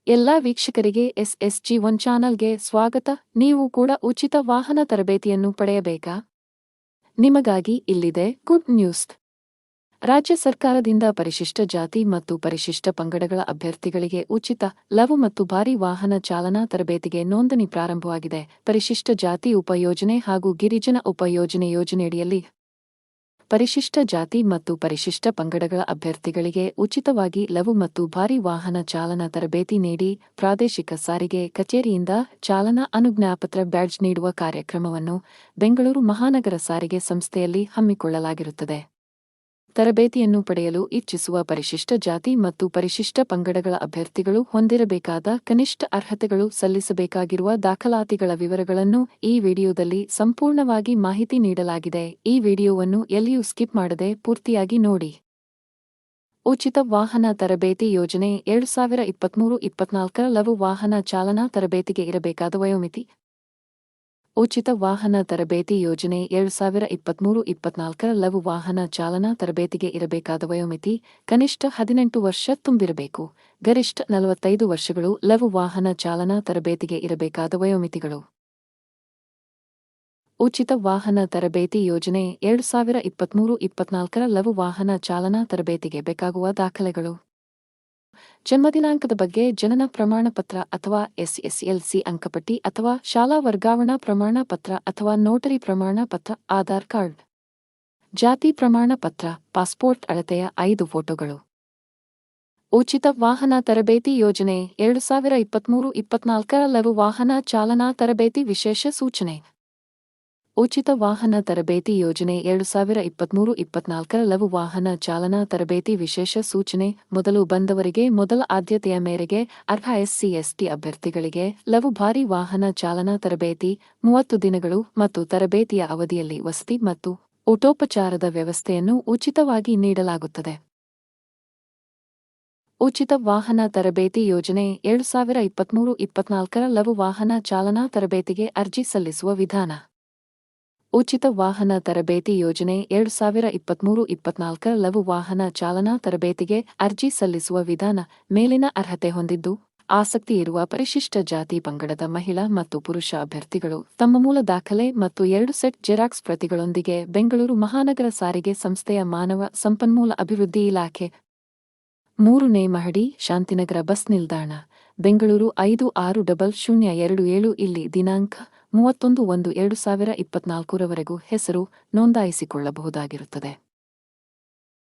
ಎಲ್ಲಾ ವೀಕ್ಷಕರಿಗೆ SSG1 ಚಾನಲ್ಗೆ ಸ್ವಾಗತ. ನೀವು ಕೂಡ ಉಚಿತ ವಾಹನ ತರಬೇತಿಯನ್ನು ಪಡೆಯಬೇಕಾ? ನಿಮಗಾಗಿ ಇಲ್ಲಿದೆ ಗುಡ್ ನ್ಯೂಸ್. ರಾಜ್ಯ ಸರ್ಕಾರದಿಂದ ಪರಿಶಿಷ್ಟ ಜಾತಿ ಮತ್ತು ಪರಿಶಿಷ್ಟ ಪಂಗಡಗಳ ಅಭ್ಯರ್ಥಿಗಳಿಗೆ ಉಚಿತ, ಲಘು ಮತ್ತು ಭಾರಿ ವಾಹನ ಚಾಲನಾ ತರಬೇತಿಗೆ ನೋಂದಣಿ ಪ್ರಾರಂಭವಾಗಿದೆ. ಪರಿಶಿಷ್ಟ ಜಾತಿ ಉಪಯೋಜನೆ ಹಾಗೂ ಗಿರಿಜನ ಉಪಯೋಜನೆ ಯೋಜನೆಯಡಿಯಲ್ಲಿ ಪರಿಶಿಷ್ಟ ಜಾತಿ ಮತ್ತು ಪರಿಶಿಷ್ಟ ಪಂಗಡಗಳ ಅಭ್ಯರ್ಥಿಗಳಿಗೆ ಉಚಿತವಾಗಿ ಲಘು ಮತ್ತು ಭಾರಿ ವಾಹನ ಚಾಲನಾ ತರಬೇತಿ ನೀಡಿ ಪ್ರಾದೇಶಿಕ ಸಾರಿಗೆ ಕಚೇರಿಯಿಂದ ಚಾಲನಾ ಅನುಜ್ಞಾಪತ್ರ ಬ್ಯಾಡ್ಜ್ ನೀಡುವ ಕಾರ್ಯಕ್ರಮವನ್ನು ಬೆಂಗಳೂರು ಮಹಾನಗರ ಸಾರಿಗೆ ಸಂಸ್ಥೆಯಲ್ಲಿ ಹಮ್ಮಿಕೊಳ್ಳಲಾಗಿರುತ್ತದೆ. ತರಬೇತಿಯನ್ನು ಪಡೆಯಲು ಇಚ್ಛಿಸುವ ಪರಿಶಿಷ್ಟ ಜಾತಿ ಮತ್ತು ಪರಿಶಿಷ್ಟ ಪಂಗಡಗಳ ಅಭ್ಯರ್ಥಿಗಳು ಹೊಂದಿರಬೇಕಾದ ಕನಿಷ್ಠ ಅರ್ಹತೆಗಳು, ಸಲ್ಲಿಸಬೇಕಾಗಿರುವ ದಾಖಲಾತಿಗಳ ವಿವರಗಳನ್ನು ಈ ವಿಡಿಯೋದಲ್ಲಿ ಸಂಪೂರ್ಣವಾಗಿ ಮಾಹಿತಿ ನೀಡಲಾಗಿದೆ. ಈ ವಿಡಿಯೋವನ್ನು ಎಲ್ಲಿಯೂ ಸ್ಕಿಪ್ ಮಾಡದೆ ಪೂರ್ತಿಯಾಗಿ ನೋಡಿ. ಉಚಿತ ವಾಹನ ತರಬೇತಿ ಯೋಜನೆ 2023-24 ಲಘು ವಾಹನ ಚಾಲನಾ ತರಬೇತಿಗೆ ಇರಬೇಕಾದ ವಯೋಮಿತಿ. ಉಚಿತ ವಾಹನ ತರಬೇತಿ ಯೋಜನೆ 2023-24 ಲಘು ವಾಹನ ಚಾಲನಾ ತರಬೇತಿಗೆ ಇರಬೇಕಾದ ವಯೋಮಿತಿ ಕನಿಷ್ಠ 18 ವರ್ಷ ತುಂಬಿರಬೇಕು. ಗರಿಷ್ಠ 45 ವರ್ಷಗಳು. ಲಘು ವಾಹನ ಚಾಲನಾ ತರಬೇತಿಗೆ ಇರಬೇಕಾದ ವಯೋಮಿತಿಗಳು. ಉಚಿತ ವಾಹನ ತರಬೇತಿ ಯೋಜನೆ 2023-24 ಲಘು ವಾಹನ ಚಾಲನಾ ತರಬೇತಿಗೆ ಬೇಕಾಗುವ ದಾಖಲೆಗಳು: ಜನ್ಮದಿನಾಂಕದ ಬಗ್ಗೆ ಜನನ ಪ್ರಮಾಣ ಪತ್ರ ಅಥವಾ SSLC ಅಂಕಪಟ್ಟಿ ಅಥವಾ ಶಾಲಾ ವರ್ಗಾವಣಾ ಪ್ರಮಾಣ ಪತ್ರ ಅಥವಾ ನೋಟರಿ ಪ್ರಮಾಣ ಪತ್ರ, ಆಧಾರ್ ಕಾರ್ಡ್, ಜಾತಿ ಪ್ರಮಾಣ ಪತ್ರ, ಪಾಸ್ಪೋರ್ಟ್ ಅಳತೆಯ 5 ಫೋಟೋಗಳು. ಉಚಿತ ವಾಹನ ತರಬೇತಿ ಯೋಜನೆ 2023-24 ಲಘು ವಾಹನ ಚಾಲನಾ ತರಬೇತಿ ವಿಶೇಷ ಸೂಚನೆ. ಉಚಿತ ವಾಹನ ತರಬೇತಿ ಯೋಜನೆ 2023-24 ಲಘು ವಾಹನ ಚಾಲನಾ ತರಬೇತಿ ವಿಶೇಷ ಸೂಚನೆ. ಮೊದಲು ಬಂದವರಿಗೆ ಮೊದಲ ಆದ್ಯತೆಯ ಮೇರೆಗೆ ಅರ್ಹ SC/ST ಅಭ್ಯರ್ಥಿಗಳಿಗೆ ಲಘು ಭಾರಿ ವಾಹನ ಚಾಲನಾ ತರಬೇತಿ 30 ದಿನಗಳು ಮತ್ತು ತರಬೇತಿಯ ಅವಧಿಯಲ್ಲಿ ವಸತಿ ಮತ್ತು ಊಟೋಪಚಾರದ ವ್ಯವಸ್ಥೆಯನ್ನು ಉಚಿತವಾಗಿ ನೀಡಲಾಗುತ್ತದೆ. ಉಚಿತ ವಾಹನ ತರಬೇತಿ ಯೋಜನೆ 2023-24 ಲಘು ವಾಹನ ಚಾಲನಾ ತರಬೇತಿಗೆ ಅರ್ಜಿ ಸಲ್ಲಿಸುವ ವಿಧಾನ. ಉಚಿತ ವಾಹನ ತರಬೇತಿ ಯೋಜನೆ 2023-24 ಲಘು ವಾಹನ ಚಾಲನಾ ತರಬೇತಿಗೆ ಅರ್ಜಿ ಸಲ್ಲಿಸುವ ವಿಧಾನ. ಮೇಲಿನ ಅರ್ಹತೆ ಹೊಂದಿದ್ದು ಆಸಕ್ತಿ ಇರುವ ಪರಿಶಿಷ್ಟ ಜಾತಿ ಪಂಗಡದ ಮಹಿಳಾ ಮತ್ತು ಪುರುಷ ಅಭ್ಯರ್ಥಿಗಳು ತಮ್ಮ ಮೂಲ ದಾಖಲೆ ಮತ್ತು 2 ಸೆಟ್ ಜೆರಾಕ್ಸ್ ಪ್ರತಿಗಳೊಂದಿಗೆ ಬೆಂಗಳೂರು ಮಹಾನಗರ ಸಾರಿಗೆ ಸಂಸ್ಥೆಯ ಮಾನವ ಸಂಪನ್ಮೂಲ ಅಭಿವೃದ್ಧಿ ಇಲಾಖೆ, 3ನೇ ಮಹಡಿ, ಶಾಂತಿನಗರ ಬಸ್ ನಿಲ್ದಾಣ, ಬೆಂಗಳೂರು 560027 ಇಲ್ಲಿ ದಿನಾಂಕ 31/1/2024 ರವರೆಗೂ ಹೆಸರು ನೋಂದಾಯಿಸಿಕೊಳ್ಳಬಹುದಾಗಿರುತ್ತದೆ.